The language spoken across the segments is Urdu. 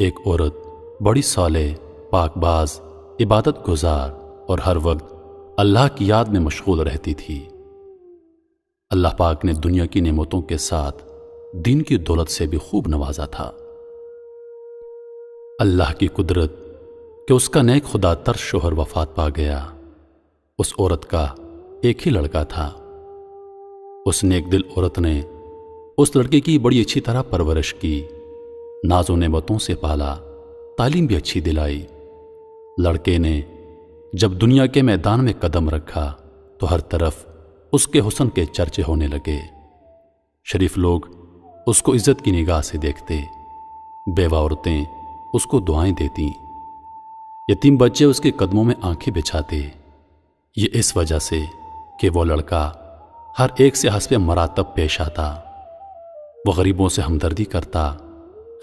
ایک عورت بڑی صالح، پاک باز، عبادت گزار اور ہر وقت اللہ کی یاد میں مشغول رہتی تھی۔ اللہ پاک نے دنیا کی نعمتوں کے ساتھ دین کی دولت سے بھی خوب نوازا تھا۔ اللہ کی قدرت کہ اس کا نیک خدا تر شوہر وفات پا گیا۔ اس عورت کا ایک ہی لڑکا تھا۔ اس نیک دل عورت نے اس لڑکے کی بڑی اچھی طرح پرورش کی، ناز و نعمتوں سے پالا، تعلیم بھی اچھی دلائی۔ لڑکے نے جب دنیا کے میدان میں قدم رکھا تو ہر طرف اس کے حسن کے چرچے ہونے لگے۔ شریف لوگ اس کو عزت کی نگاہ سے دیکھتے، بیوہ عورتیں اس کو دعائیں دیتی، یتیم بچے اس کے قدموں میں آنکھیں بچھاتے۔ یہ اس وجہ سے کہ وہ لڑکا ہر ایک سے حسب مراتب پیش آتا، وہ غریبوں سے ہمدردی کرتا،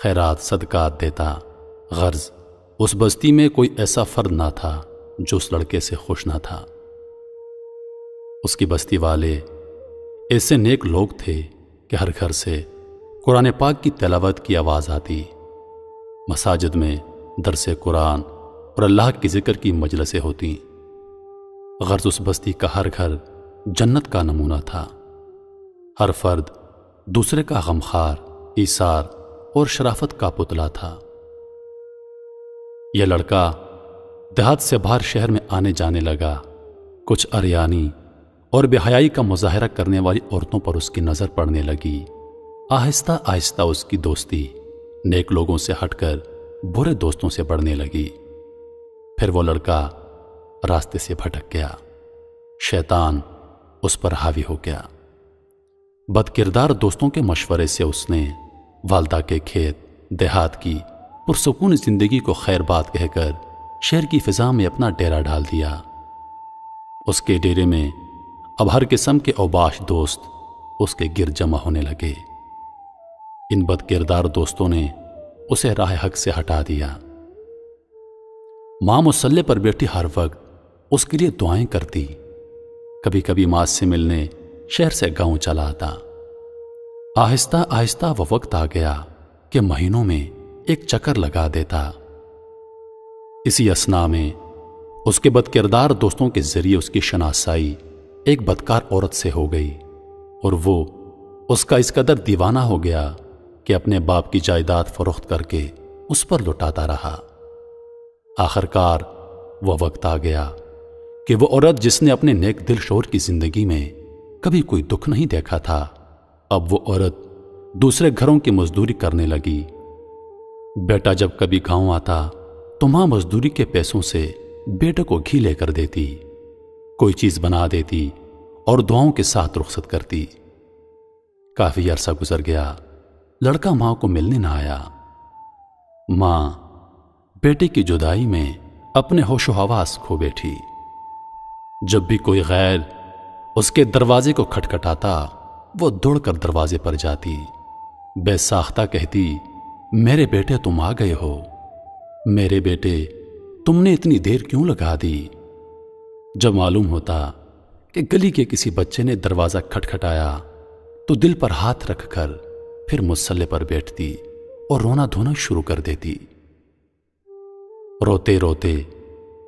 خیرات صدقات دیتا۔ غرض اس بستی میں کوئی ایسا فرد نہ تھا جو اس لڑکے سے خوش نہ تھا۔ اس کی بستی والے ایسے نیک لوگ تھے کہ ہر گھر سے قرآن پاک کی تلاوت کی آواز آتی، مساجد میں درس قرآن اور اللہ کی ذکر کی مجلسیں ہوتی۔ غرض اس بستی کا ہر گھر جنت کا نمونہ تھا۔ ہر فرد دوسرے کا غمخوار، ایثار اور شرافت کا پتلا تھا۔ یہ لڑکا دیہات سے باہر شہر میں آنے جانے لگا۔ کچھ اریانی اور بے حیائی کا مظاہرہ کرنے والی عورتوں پر اس کی نظر پڑنے لگی۔ آہستہ آہستہ اس کی دوستی نیک لوگوں سے ہٹ کر برے دوستوں سے بڑھنے لگی۔ پھر وہ لڑکا راستے سے بھٹک گیا، شیطان اس پر حاوی ہو گیا۔ بد کردار دوستوں کے مشورے سے اس نے والدہ کے کھیت، دیہات کی پرسکون زندگی کو خیر بات کہہ کر شہر کی فضا میں اپنا ڈیرا ڈال دیا۔ اس کے ڈیرے میں اب ہر قسم کے اوباش دوست اس کے گرد جمع ہونے لگے۔ ان بد کردار دوستوں نے اسے راہ حق سے ہٹا دیا۔ ماں مصلے پر بیٹھی ہر وقت اس کے لیے دعائیں کرتی، کبھی کبھی ماں سے ملنے شہر سے گاؤں چلا آتا۔ آہستہ آہستہ وہ وقت آ گیا کہ مہینوں میں ایک چکر لگا دیتا۔ اسی اثنا میں اس کے بد کردار دوستوں کے ذریعے اس کی شناسائی ایک بدکار عورت سے ہو گئی، اور وہ اس کا اس قدر دیوانہ ہو گیا کہ اپنے باپ کی جائیداد فروخت کر کے اس پر لٹاتا رہا۔ آخر کار وہ وقت آ گیا کہ وہ عورت جس نے اپنے نیک دل شوہر کی زندگی میں کبھی کوئی دکھ نہیں دیکھا تھا، اب وہ عورت دوسرے گھروں کی مزدوری کرنے لگی۔ بیٹا جب کبھی گاؤں آتا تو ماں مزدوری کے پیسوں سے بیٹے کو گھی لے کر دیتی، کوئی چیز بنا دیتی اور دعاؤں کے ساتھ رخصت کرتی۔ کافی عرصہ گزر گیا، لڑکا ماں کو ملنے نہ آیا۔ ماں بیٹے کی جدائی میں اپنے ہوش و حواس کھو بیٹھی۔ جب بھی کوئی غیر اس کے دروازے کو کھٹکھٹاتا وہ دوڑ کر دروازے پر جاتی، بے ساختہ کہتی، میرے بیٹے تم آ گئے ہو، میرے بیٹے تم نے اتنی دیر کیوں لگا دی؟ جب معلوم ہوتا کہ گلی کے کسی بچے نے دروازہ کھٹکھٹایا تو دل پر ہاتھ رکھ کر پھر مصلے پر بیٹھتی اور رونا دھونا شروع کر دیتی۔ روتے روتے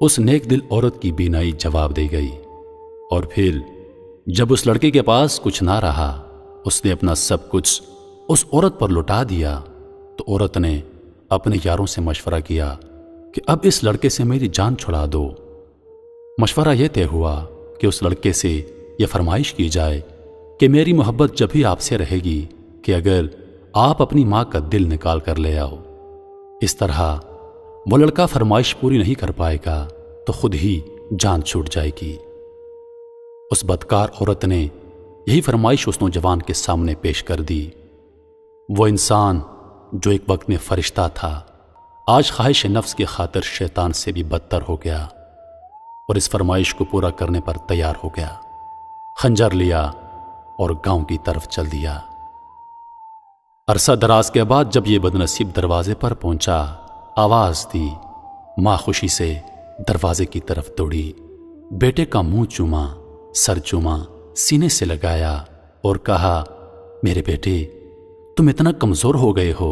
اس نیک دل عورت کی بینائی جواب دے گئی، اور پھر جب اس لڑکے کے پاس کچھ نہ رہا، اس نے اپنا سب کچھ اس عورت پر لٹا دیا۔ تو عورت نے اپنے یاروں سے مشورہ کیا کہ اب اس لڑکے سے میری جان چھڑا دو۔ مشورہ یہ طے ہوا کہ اس لڑکے سے یہ فرمائش کی جائے کہ میری محبت جب بھی آپ سے رہے گی کہ اگر آپ اپنی ماں کا دل نکال کر لے آؤ۔ اس طرح وہ لڑکا فرمائش پوری نہیں کر پائے گا تو خود ہی جان چھوٹ جائے گی۔ اس بدکار عورت نے یہی فرمائش اس نوجوان کے سامنے پیش کر دی۔ وہ انسان جو ایک وقت میں فرشتہ تھا، آج خواہش نفس کی خاطر شیطان سے بھی بدتر ہو گیا، اور اس فرمائش کو پورا کرنے پر تیار ہو گیا۔ خنجر لیا اور گاؤں کی طرف چل دیا۔ عرصہ دراز کے بعد جب یہ بدنصیب دروازے پر پہنچا، آواز دی، ماں خوشی سے دروازے کی طرف دوڑی، بیٹے کا منہ چوما، سر چوما، سینے سے لگایا اور کہا، میرے بیٹے تم اتنا کمزور ہو گئے ہو،